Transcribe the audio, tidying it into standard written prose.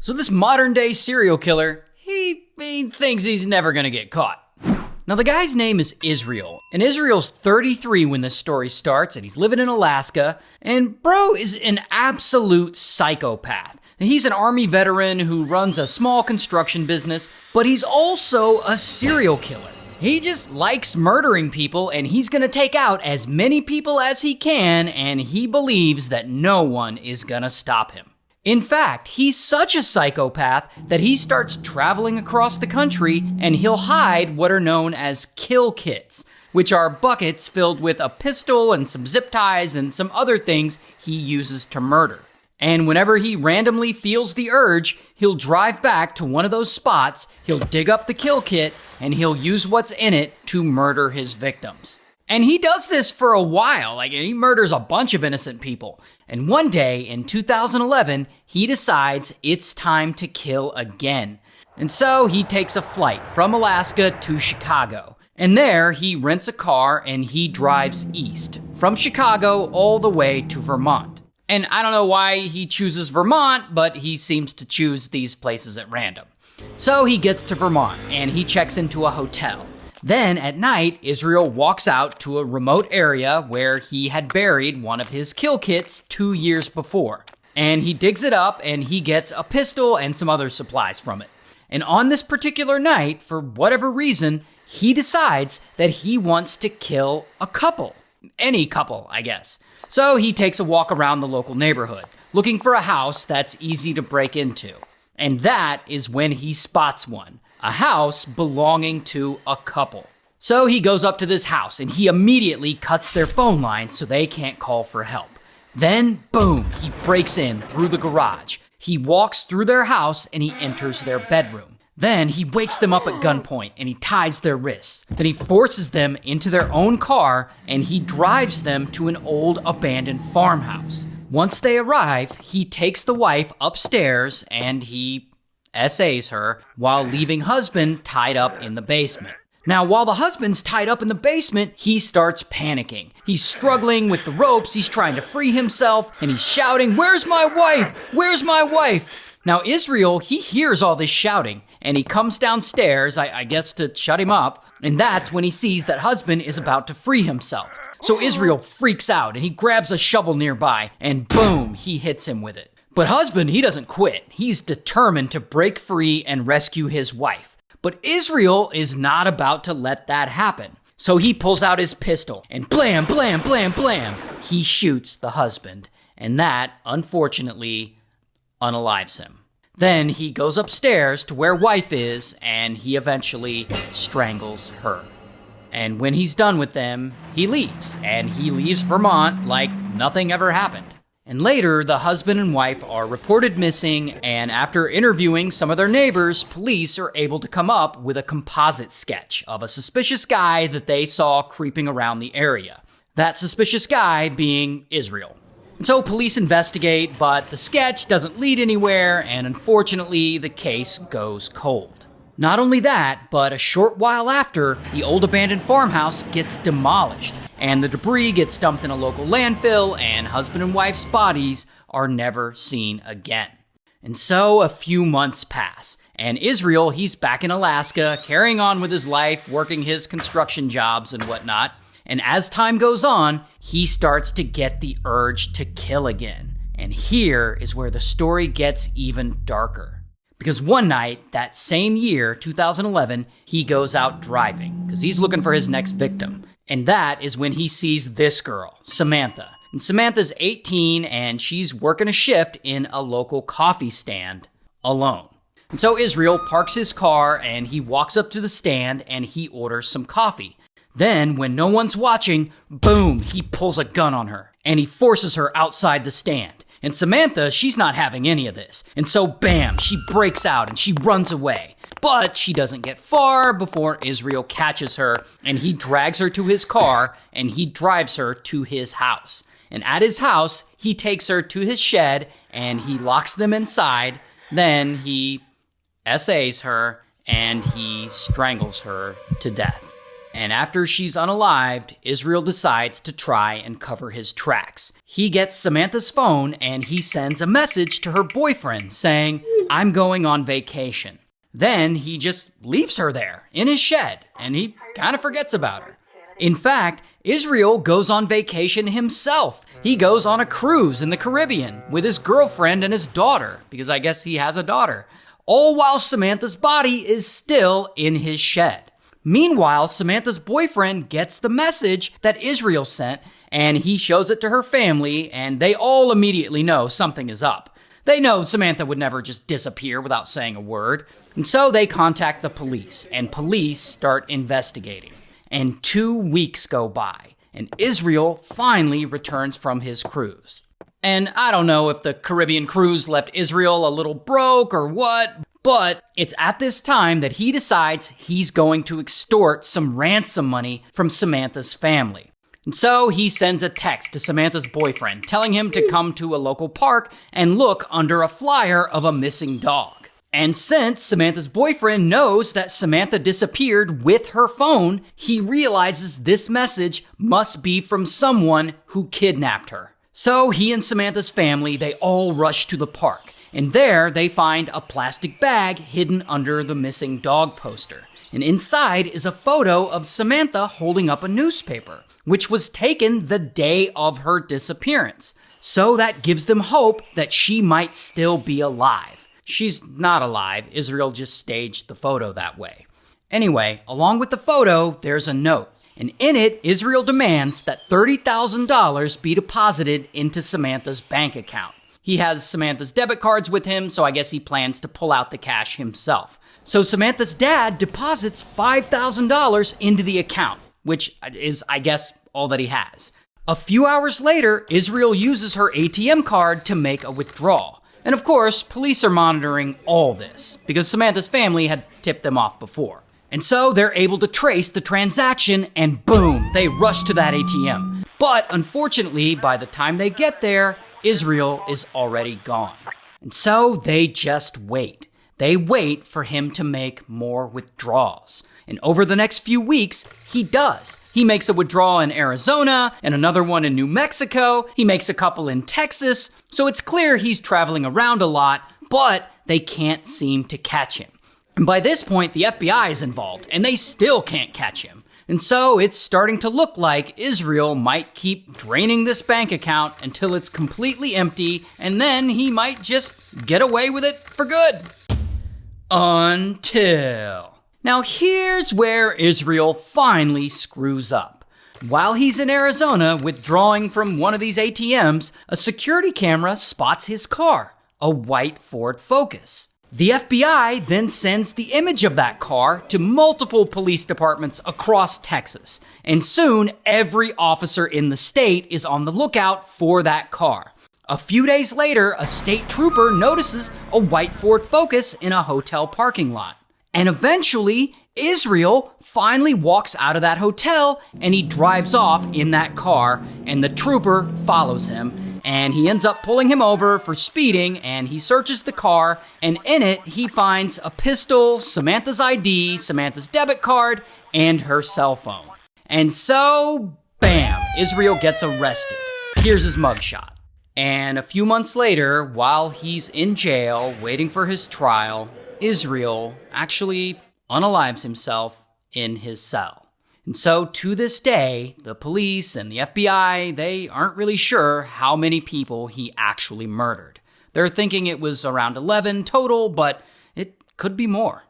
So this modern day serial killer, he thinks he's never gonna get caught. Now the guy's name is Israel, and Israel's 33 when this story starts, and he's living in Alaska, and bro is an absolute psychopath. He's an army veteran who runs a small construction business, but he's also a serial killer. He just likes murdering people, and he's gonna take out as many people as he can, and he believes that no one is gonna stop him. In fact, he's such a psychopath that he starts traveling across the country, and he'll hide what are known as kill kits, which are buckets filled with a pistol and some zip ties and some other things he uses to murder. And whenever he randomly feels the urge, he'll drive back to one of those spots, he'll dig up the kill kit, and he'll use what's in it to murder his victims. And he does this for a while, he murders a bunch of innocent people. And one day in 2011, he decides it's time to kill again. And so he takes a flight from Alaska to Chicago. And there he rents a car and he drives east, from Chicago all the way to Vermont. And I don't know why he chooses Vermont, but he seems to choose these places at random. So he gets to Vermont and he checks into a hotel. Then at night, Israel walks out to a remote area where he had buried one of his kill kits 2 years before. And he digs it up and he gets a pistol and some other supplies from it. And on this particular night, for whatever reason, he decides that he wants to kill a couple. Any couple, I guess. So he takes a walk around the local neighborhood, looking for a house that's easy to break into. And that is when he spots one. A house belonging to a couple. So he goes up to this house and he immediately cuts their phone line so they can't call for help. Then, boom, he breaks in through the garage. He walks through their house and he enters their bedroom. Then he wakes them up at gunpoint and he ties their wrists. Then he forces them into their own car and he drives them to an old abandoned farmhouse. Once they arrive, he takes the wife upstairs and he essays her while leaving husband tied up in the basement. Now, while the husband's tied up in the basement, he starts panicking. He's struggling with the ropes, he's trying to free himself, and he's shouting, "Where's my wife? Where's my wife?" Now, Israel, he hears all this shouting, and he comes downstairs, I guess to shut him up, and that's when he sees that husband is about to free himself. So Israel freaks out, and he grabs a shovel nearby, and boom, he hits him with it. But husband, he doesn't quit. He's determined to break free and rescue his wife. But Israel is not about to let that happen. So he pulls out his pistol and blam, blam, blam, blam. He shoots the husband. And that, unfortunately, unalives him. Then he goes upstairs to where wife is and he eventually strangles her. And when he's done with them, he leaves. And he leaves Vermont like nothing ever happened. And later, the husband and wife are reported missing, and after interviewing some of their neighbors, police are able to come up with a composite sketch of a suspicious guy that they saw creeping around the area. That suspicious guy being Israel. And so police investigate, but the sketch doesn't lead anywhere, and unfortunately, the case goes cold. Not only that, but a short while after, the old abandoned farmhouse gets demolished, and the debris gets dumped in a local landfill, and husband and wife's bodies are never seen again. And so a few months pass, and Israel, he's back in Alaska, carrying on with his life, working his construction jobs and whatnot, and as time goes on, he starts to get the urge to kill again. And here is where the story gets even darker. Because one night, that same year, 2011, he goes out driving, because he's looking for his next victim. And that is when he sees this girl, Samantha. And Samantha's 18, and she's working a shift in a local coffee stand alone. And so Israel parks his car, and he walks up to the stand, and he orders some coffee. Then, when no one's watching, boom, he pulls a gun on her, and he forces her outside the stand. And Samantha, she's not having any of this. And so bam, she breaks out and she runs away. But she doesn't get far before Israel catches her and he drags her to his car and he drives her to his house. And at his house, he takes her to his shed and he locks them inside. Then he essays her and he strangles her to death. And after she's unalived, Israel decides to try and cover his tracks. He gets Samantha's phone and he sends a message to her boyfriend saying, "I'm going on vacation." Then he just leaves her there in his shed and he kind of forgets about her. In fact, Israel goes on vacation himself. He goes on a cruise in the Caribbean with his girlfriend and his daughter, because I guess he has a daughter, all while Samantha's body is still in his shed. Meanwhile, Samantha's boyfriend gets the message that Israel sent, and he shows it to her family, and they all immediately know something is up. They know Samantha would never just disappear without saying a word, and so they contact the police, and police start investigating. And 2 weeks go by, and Israel finally returns from his cruise. And I don't know if the Caribbean cruise left Israel a little broke or what, but it's at this time that he decides he's going to extort some ransom money from Samantha's family. And so he sends a text to Samantha's boyfriend telling him to come to a local park and look under a flyer of a missing dog. And since Samantha's boyfriend knows that Samantha disappeared with her phone, he realizes this message must be from someone who kidnapped her. So he and Samantha's family, they all rush to the park. And there they find a plastic bag hidden under the missing dog poster. And inside is a photo of Samantha holding up a newspaper, which was taken the day of her disappearance. So that gives them hope that she might still be alive. She's not alive. Israel just staged the photo that way. Anyway, along with the photo, there's a note. And in it, Israel demands that $30,000 be deposited into Samantha's bank account. He has Samantha's debit cards with him, so I guess he plans to pull out the cash himself. So Samantha's dad deposits $5,000 into the account, which is, I guess, all that he has. A few hours later, Israel uses her ATM card to make a withdrawal. And of course, police are monitoring all this, because Samantha's family had tipped them off before. And so they're able to trace the transaction, and boom, they rush to that ATM. But unfortunately, by the time they get there, Israel is already gone. And so they just wait. They wait for him to make more withdrawals. And over the next few weeks, he does. He makes a withdrawal in Arizona and another one in New Mexico. He makes a couple in Texas. So it's clear he's traveling around a lot, but they can't seem to catch him. And by this point, the FBI is involved, and they still can't catch him. And so it's starting to look like Israel might keep draining this bank account until it's completely empty, and then he might just get away with it for good. Until... Now here's where Israel finally screws up. While he's in Arizona withdrawing from one of these ATMs, a security camera spots his car, a white Ford Focus. The FBI then sends the image of that car to multiple police departments across Texas. And soon, every officer in the state is on the lookout for that car. A few days later, a state trooper notices a white Ford Focus in a hotel parking lot. And eventually, Israel finally walks out of that hotel and he drives off in that car, and the trooper follows him. And he ends up pulling him over for speeding, and he searches the car, and in it, he finds a pistol, Samantha's ID, Samantha's debit card, and her cell phone. And so, bam, Israel gets arrested. Here's his mugshot. And a few months later, while he's in jail waiting for his trial, Israel actually unalives himself in his cell. And so to this day, the police and the FBI, they aren't really sure how many people he actually murdered. They're thinking it was around 11 total, but it could be more.